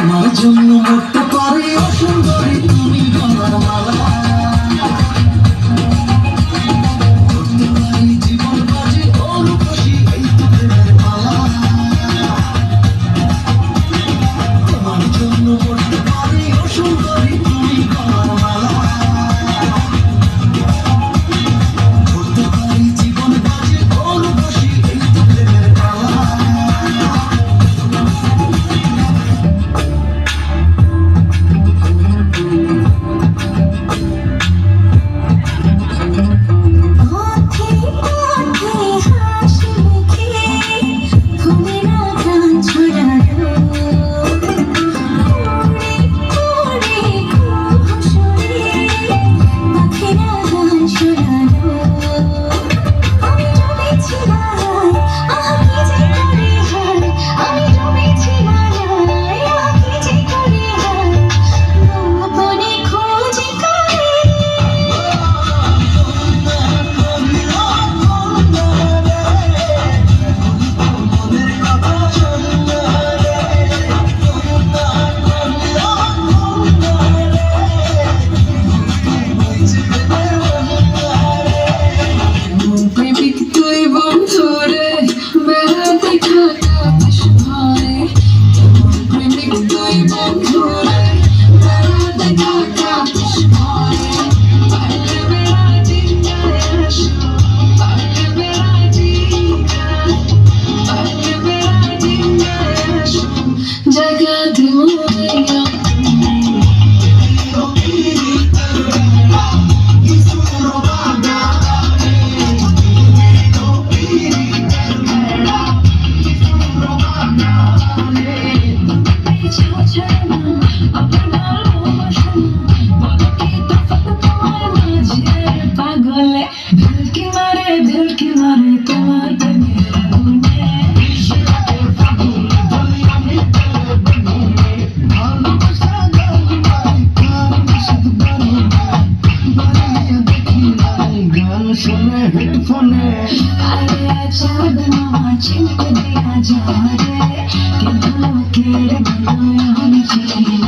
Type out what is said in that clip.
তোমার জন্য মরতে পারি অসুন্দরী তুমি গলার মালা করতে পারি জীবন বাজি অনুকোষী এই তো প্রেমের মালা তোমার জন্য মরতে পারি অসুন্দরী তুমি গলার মালা করতে পারি জীবন বাজি অনুকোষী এই তো প্রেমের মালা चिंता दिया जा रे कि धोखे बनाया हम